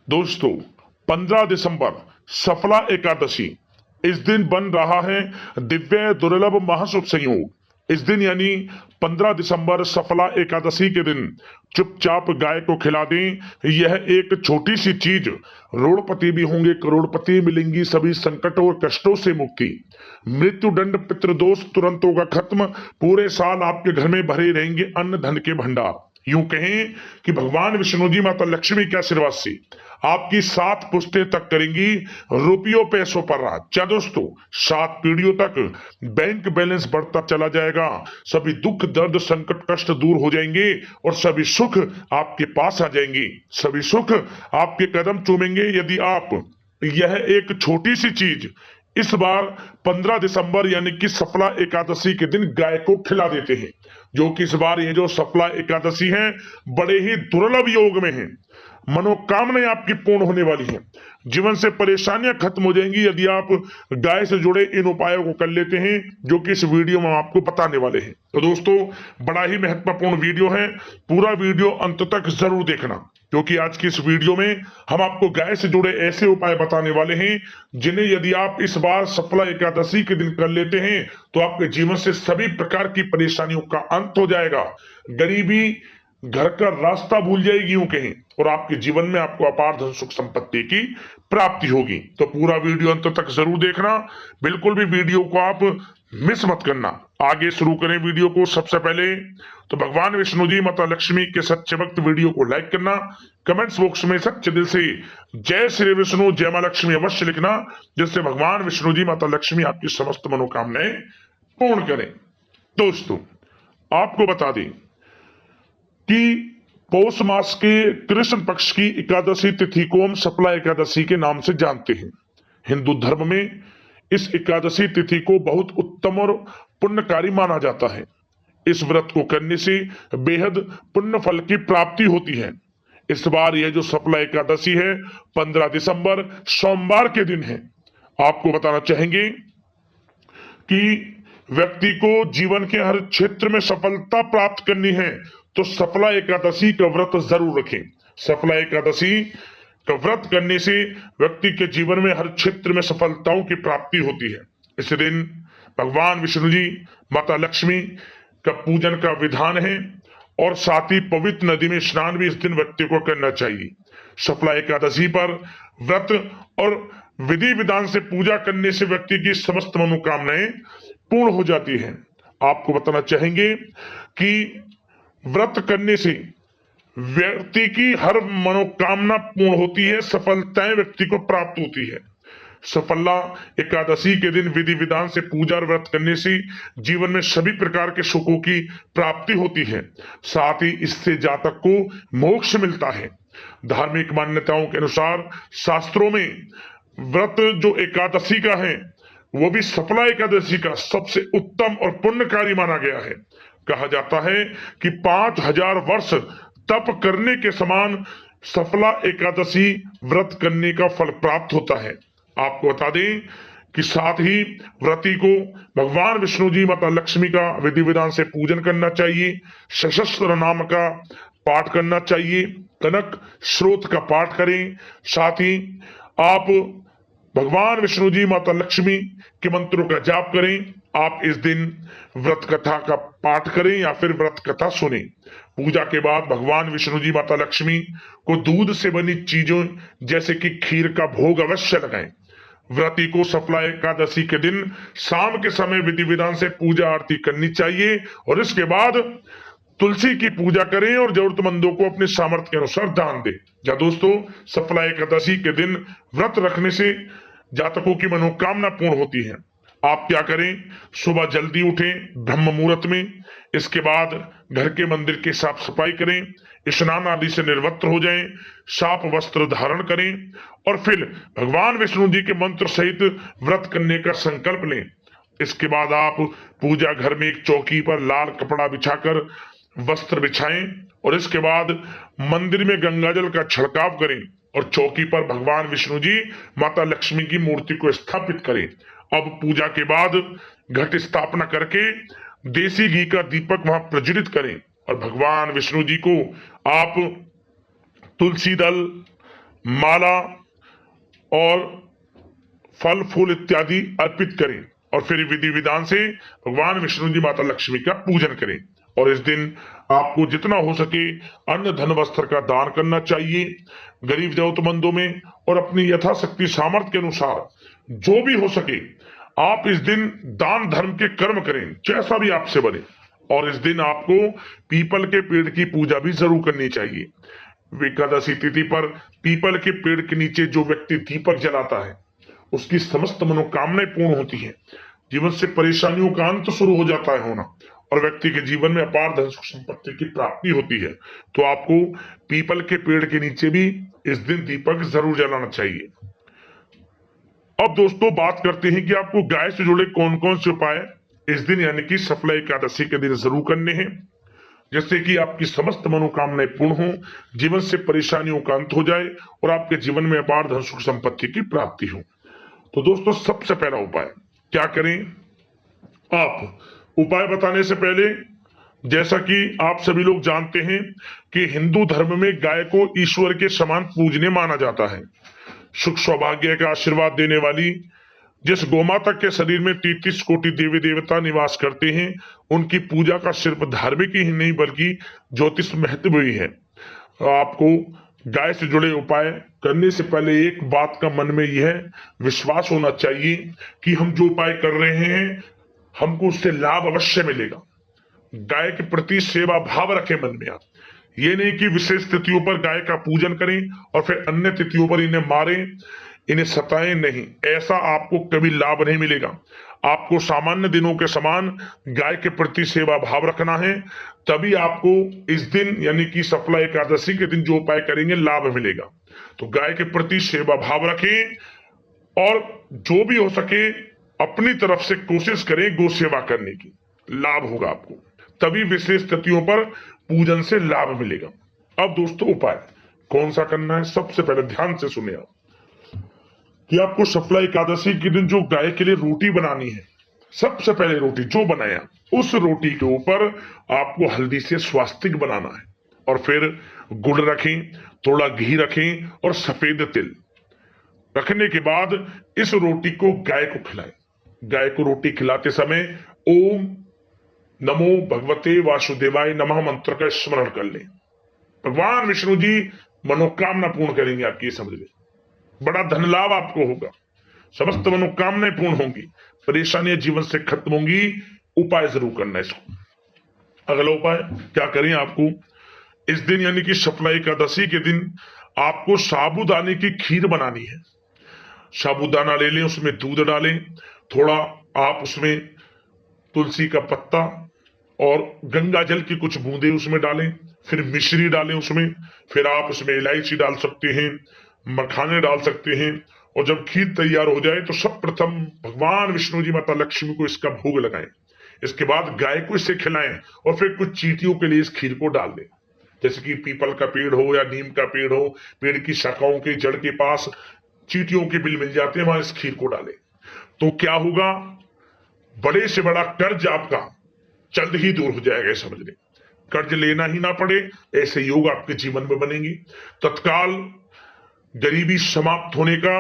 दोस्तों, 15 दिसंबर सफला एकादशी। इस दिन बन रहा है दिव्य दुर्लभ महाशुभ संयोग। इस दिन यानी 15 दिसंबर सफला एकादशी के दिन चुपचाप गाय को खिला दें। यह एक छोटी सी चीज रोड़पति भी होंगे, करोड़पति मिलेंगी, सभी संकटों और कष्टों से मुक्ति, मृत्यु दंड पितृदोष तुरंत होगा खत्म। पूरे साल आपके घर में भरे रहेंगे अन्न धन के भंडार। यूं कहें कि भगवान विष्णु जी माता लक्ष्मी के आशीर्वाद से आपकी 7 पुश्तें तक करेंगी रुपयों पैसों पर राज। क्या दोस्तों, 7 पीढ़ियों तक बैंक बैलेंस बढ़ता चला जाएगा। सभी दुख दर्द संकट कष्ट दूर हो जाएंगे और सभी सुख आपके पास आ जाएंगे। सभी सुख आपके कदम चूमेंगे यदि आप यह एक छोटी सी चीज इस बार 15 दिसंबर यानी कि सफला एकादशी के दिन गाय को खिला देते हैं। जो कि इस बार ये जो सफला एकादशी है बड़े ही दुर्लभ योग में है। मनोकामनाएं आपकी पूर्ण होने वाली हैं। जीवन से परेशानियां खत्म हो जाएंगी यदि आप गाय से जुड़े इन उपायों को कर लेते हैं जो कि इस वीडियो में हम आपको बताने वाले हैं। तो दोस्तों, बड़ा ही महत्वपूर्ण वीडियो है, पूरा वीडियो अंत तक जरूर देखना, क्योंकि आज की इस वीडियो में हम आपको गाय से जुड़े ऐसे उपाय बताने वाले हैं जिन्हें यदि आप इस बार सफला एकादशी के दिन कर लेते हैं तो आपके जीवन से सभी प्रकार की परेशानियों का अंत हो जाएगा। गरीबी घर का रास्ता भूल जाएगी यूं कहें, और आपके जीवन में आपको अपार धन सुख संपत्ति की प्राप्ति होगी। तो पूरा वीडियो अंत तक जरूर देखना, बिल्कुल भी वीडियो को आप मिस मत करना। आगे शुरू करें वीडियो को। सबसे पहले तो भगवान विष्णु जी माता लक्ष्मी के सच्चे भक्त वीडियो को लाइक करना, कमेंट्स बॉक्स में सच्चे दिल से जय श्री विष्णु जय मां लक्ष्मी अवश्य लिखना, जिससे भगवान विष्णु जी माता लक्ष्मी आपकी समस्त मनोकामनाएं पूर्ण करें। दोस्तों, आपको बता दें कि पौष मास के कृष्ण पक्ष की एकादशी तिथि को हम सफला एकादशी के नाम से जानते हैं। हिंदू धर्म में इस एकादशी तिथि को बहुत उत्तम और पुण्यकारी माना जाता है। इस व्रत को करने से बेहद पुण्य फल की प्राप्ति होती है। इस बार यह जो सफला एकादशी है 15 दिसंबर सोमवार के दिन है। आपको बताना चाहेंगे कि व्यक्ति को जीवन के हर क्षेत्र में सफलता प्राप्त करनी है तो सफला एकादशी का व्रत जरूर रखें। सफला एकादशी का व्रत करने से व्यक्ति के जीवन में हर क्षेत्र में सफलताओं की प्राप्ति होती है। इस दिन भगवान विष्णु जी माता लक्ष्मी का पूजन का विधान है और साथ ही पवित्र नदी में स्नान भी इस दिन व्यक्ति को करना चाहिए। सफला एकादशी पर व्रत और विधि विधान से पूजा करने से व्यक्ति की समस्त मनोकामनाएं पूर्ण हो जाती हैं। आपको बताना चाहेंगे कि व्रत करने से व्यक्ति की हर मनोकामना पूर्ण होती है, सफलताएं व्यक्ति को प्राप्त होती है। सफला एकादशी के दिन विधि विधान से पूजा और व्रत करने से जीवन में सभी प्रकार के सुखों की प्राप्ति होती है। साथ ही इससे जातक को मोक्ष मिलता है। धार्मिक मान्यताओं के अनुसार शास्त्रों में व्रत जो एकादशी का है वो भी सफला एकादशी का सबसे उत्तम और पुण्यकारी माना गया है। कहा जाता है कि 5000 वर्ष तप करने के समान सफला एकादशी व्रत करने का फल प्राप्त होता है। आपको बता दें कि साथ ही व्रती को भगवान विष्णु जी माता लक्ष्मी का विधि विधान से पूजन करना चाहिए, सशस्त्र नाम का पाठ करना चाहिए, कनक स्रोत का पाठ करें। साथ ही आप भगवान विष्णु जी माता लक्ष्मी के मंत्रों का जाप करें। आप इस दिन व्रत कथा का पाठ करें या फिर व्रत कथा सुने। पूजा के बाद भगवान विष्णु जी माता लक्ष्मी को दूध से बनी चीजों जैसे कि खीर का भोग अवश्य लगाएं। व्रती को सफला एकादशी के दिन शाम के समय विधि विधान से पूजा आरती करनी चाहिए और इसके बाद तुलसी की पूजा करें और जरूरतमंदों को अपने सामर्थ्य के अनुसार दान दें। या दोस्तों, सफला एकादशी के दिन व्रत रखने से जातकों की मनोकामना पूर्ण होती है। आप क्या करें, सुबह जल्दी उठें ब्रह्म मुहूर्त में। इसके बाद घर के मंदिर की साफ सफाई करें, स्नान आदि से निर्वस्त्र हो जाएं, साफ वस्त्र धारण करें और फिर भगवान विष्णु जी के मंत्र सहित व्रत करने का संकल्प लें। इसके बाद आप पूजा घर में एक चौकी पर लाल कपड़ा बिछाकर वस्त्र बिछाएं और इसके बाद मंदिर में गंगाजल का छिड़काव करें और चौकी पर भगवान विष्णु जी माता लक्ष्मी की मूर्ति को स्थापित करें। अब पूजा के बाद घट स्थापना करके देसी घी का दीपक वहां प्रज्वलित करें और भगवान विष्णु जी को आप तुलसी दल, माला और फल फूल इत्यादि अर्पित करें और फिर विधि विधान से भगवान विष्णु जी माता लक्ष्मी का पूजन करें। और इस दिन आपको जितना हो सके अन्न धन वस्त्र का दान करना चाहिए गरीब जरूरतमंदों में, और अपनी यथाशक्ति सामर्थ्य के अनुसार जो भी हो सके आप इस दिन दान धर्म के कर्म करें, जैसा भी आपसे बने। और इस दिन आपको पीपल के पेड़ की पूजा भी जरूर करनी चाहिए। एकादशी तिथि पर पीपल के पेड़ के नीचे जो व्यक्ति दीपक जलाता है उसकी समस्त मनोकामनाएं पूर्ण होती हैं, जीवन से परेशानियों का अंत शुरू हो जाता है होना, और व्यक्ति के जीवन में अपार धन सुख संपत्ति की प्राप्ति होती है। तो आपको पीपल के पेड़ के नीचे भी इस दिन दीपक जरूर जलाना चाहिए। अब दोस्तों बात करते हैं कि आपको गाय से जुड़े कौन कौन से उपाय इस दिन यानी कि सफला एकादशी के दिन जरूर करने हैं, जिससे कि आपकी समस्त मनोकामनाएं पूर्ण हो, जीवन से परेशानियों का अंत हो जाए और आपके जीवन में अपार धन सुख संपत्ति की प्राप्ति हो। तो दोस्तों सबसे पहला उपाय क्या करें? आप उपाय बताने से पहले, जैसा कि आप सभी लोग जानते हैं कि हिंदू धर्म में गाय को ईश्वर के समान पूजनीय माना जाता है। सुख सौभाग्य का आशीर्वाद देने वाली जिस गोमाता के शरीर में 33 कोटि देवी देवता निवास करते हैं, उनकी पूजा का सिर्फ धार्मिक ही नहीं बल्कि ज्योतिष महत्व भी है। आपको गाय से जुड़े उपाय करने से पहले एक बात का मन में यह विश्वास होना चाहिए कि हम जो उपाय कर रहे हैं हमको उससे लाभ अवश्य मिलेगा। गाय के प्रति सेवा भाव रखें मन में। आप ये नहीं कि विशेष तिथियों पर गाय का पूजन करें और फिर अन्य तिथियों पर इन्हें मारें, इन्हें सताएं, नहीं, ऐसा आपको कभी लाभ नहीं मिलेगा। आपको सामान्य दिनों के समान गाय के प्रति सेवा भाव रखना है, तभी आपको इस दिन यानी कि सफला एकादशी के दिन जो उपाय करेंगे लाभ मिलेगा। तो गाय के प्रति सेवा भाव रखें और जो भी हो सके अपनी तरफ से कोशिश करें गौ सेवा करने की, लाभ होगा आपको, तभी विशेष तिथियों पर पूजन से लाभ मिलेगा। अब दोस्तों उपाय कौन सा करना है, सबसे पहले ध्यान से सुने आप कि आपको सफला एकादशी के दिन जो गाय के लिए रोटी बनानी है, सबसे पहले रोटी जो बनाया उस रोटी के ऊपर आपको हल्दी से स्वास्तिक बनाना है और फिर गुड़ रखें, थोड़ा घी रखें और सफेद तिल रखने के बाद इस रोटी को गाय को खिलाएं। गाय को रोटी खिलाते समय ओम नमो भगवते वासुदेवाय नमः मंत्र का स्मरण कर लें। भगवान विष्णु जी मनोकामना पूर्ण करेंगे आपकी, ये समझ लें। बड़ा धन लाभ आपको होगा, समस्त मनोकामनाएं पूर्ण होंगी, परेशानियां जीवन से खत्म होंगी। उपाय जरूर करना है इसको। अगला उपाय क्या करें? आपको इस दिन यानी कि सफला एकादशी के दिन आपको साबूदाने की खीर बनानी है। साबूदाना ले लें, उसमें दूध डालें, थोड़ा आप उसमें तुलसी का पत्ता और गंगा जल की कुछ बूंदे उसमें डालें, फिर मिश्री डालें उसमें, फिर आप उसमें इलायची डाल सकते हैं, मखाने डाल सकते हैं। और जब खीर तैयार हो जाए तो सब प्रथम भगवान विष्णु जी माता लक्ष्मी को इसका भोग लगाएं। इसके बाद गाय को इसे खिलाएं और फिर कुछ चींटियों के लिए इस खीर को डाल दें। जैसे कि पीपल का पेड़ हो या नीम का पेड़ हो, पेड़ की शाखाओं के जड़ के पास चींटियों के बिल मिल जाते हैं, वहां इस खीर को डालें। तो क्या होगा? बड़े से बड़ा कर्ज आपका जल्द ही दूर हो जाएगा, समझ लें। कर्ज लेना ही ना पड़े ऐसे योग आपके जीवन में बनेंगे। तत्काल गरीबी समाप्त होने का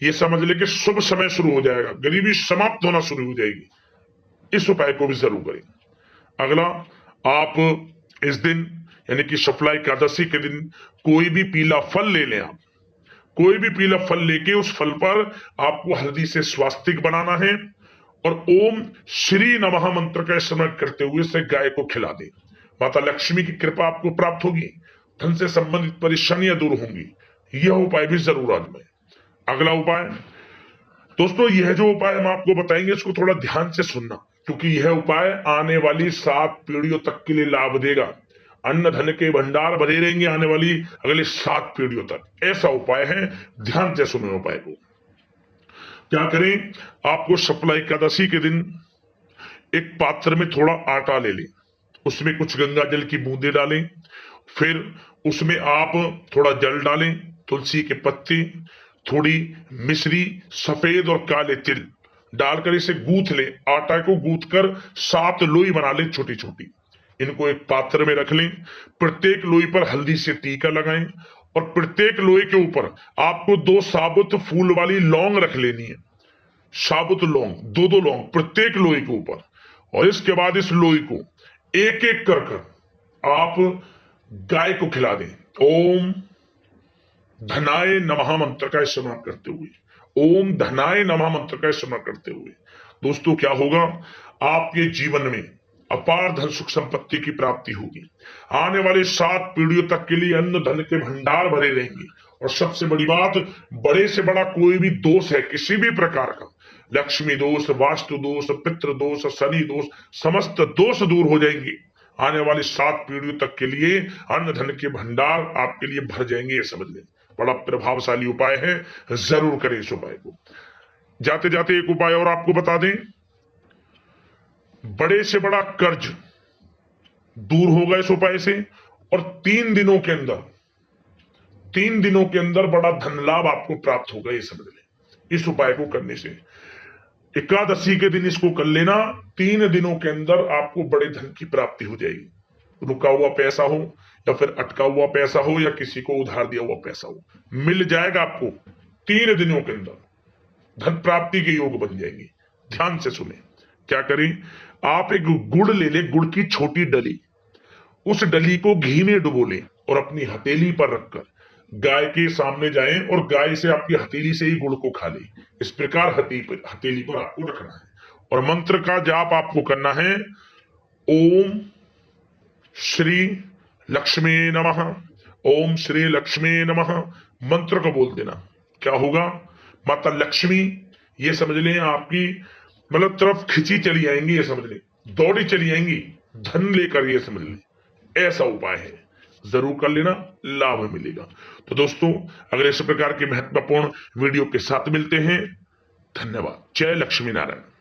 ये समझ ले कि शुभ समय शुरू हो जाएगा, गरीबी समाप्त होना शुरू हो जाएगी। इस उपाय को भी जरूर करें। अगला, आप इस दिन यानी कि सफला एकादशी के दिन कोई भी पीला फल ले लें। आप कोई भी पीला फल लेके उस फल पर आपको हल्दी से स्वास्तिक बनाना है और ओम श्री नमः मंत्र का स्मरण करते हुए इसे गाय को खिला दें। माता लक्ष्मी की कृपा आपको प्राप्त होगी, धन से संबंधित परेशानियां दूर होंगी। यह उपाय भी जरूर आजमाएं। अगला उपाय दोस्तों, यह जो उपाय हम आपको बताएंगे इसको थोड़ा ध्यान से सुनना, क्योंकि यह उपाय आने वाली 7 पीढ़ियों तक के लिए लाभ देगा। अन्न धन के भंडार भरे रहेंगे आने वाली अगले 7 पीढ़ियों तक। ऐसा उपाय है, ध्यान से सुने उपाय को। क्या करें? आपको सफला एकादशी के दिन एक पात्र में थोड़ा आटा ले लें, उसमें कुछ गंगा जल की बूंदे डालें, फिर उसमें आप थोड़ा जल डालें, तुलसी के पत्ते, थोड़ी मिश्री, सफेद और काले तिल डालकर इसे गूंथ लें। आटा को गूंथकर 7 लोई बना लें छोटी छोटी। इनको एक पात्र में रख लें, प्रत्येक लोई पर हल्दी से टीका लगाएं और प्रत्येक लोहे के ऊपर आपको 2 साबुत फूल वाली लौंग रख लेनी है। साबुत लौंग, 2 लौंग प्रत्येक लोहे के ऊपर। और इसके बाद इस लोहे को एक एक कर आप गाय को खिला दें। ओम धनाय नमः मंत्र का इस्तेमाल करते हुए, ओम धनाय नमः मंत्र का इस्तेमाल करते हुए दोस्तों क्या होगा, आपके जीवन में अपार धन सुख संपत्ति की प्राप्ति होगी। आने वाले 7 पीढ़ियों तक के लिए अन्न धन के भंडार भरे रहेंगे। और सबसे बड़ी बात, बड़े से बड़ा कोई भी दोष है किसी भी प्रकार का, लक्ष्मी दोष, वास्तु दोष, पितृ दोष, शनि दोष, समस्त दोष दूर हो जाएंगे। आने वाली 7 पीढ़ियों तक के लिए अन्न धन के भंडार आपके लिए भर जाएंगे, ये समझ लें। बड़ा प्रभावशाली उपाय है, जरूर करें इस उपाय को। जाते जाते एक उपाय और आपको बता दें, बड़े से बड़ा कर्ज दूर होगा इस उपाय से। और 3 दिनों के अंदर बड़ा धन लाभ आपको प्राप्त होगा, ये समझ लें। इस उपाय को करने से एकादशी के दिन इसको कर लेना, 3 दिनों के अंदर आपको बड़े धन की प्राप्ति हो जाएगी। रुका हुआ पैसा हो या फिर अटका हुआ पैसा हो या किसी को उधार दिया हुआ पैसा हो, मिल जाएगा आपको 3 दिनों के अंदर। धन प्राप्ति के योग बन जाएंगे। ध्यान से सुने, क्या करें, आप एक गुड़ ले लें, गुड़ की छोटी डली, उस डली को घी में डुबो लें और अपनी हथेली पर रखकर गाय के सामने जाएं और गाय से आपकी हथेली से ही गुड़ को खा लें। इस प्रकार हथेली पर आपको रखना है और मंत्र का जाप आपको करना है। ओम श्री लक्ष्मी नमः, ओम श्री लक्ष्मी नमः मंत्र को बोल देना। क्या होगा, माता लक्ष्मी ये समझ लें आपकी मतलब तरफ खिंची चली आएंगी, ये समझ लें, दौड़ी चली आएंगी धन लेकर, ये समझ लें। ऐसा उपाय है, जरूर कर लेना, लाभ मिलेगा। तो दोस्तों अगर इस प्रकार के महत्वपूर्ण वीडियो के साथ मिलते हैं, धन्यवाद। जय लक्ष्मी नारायण।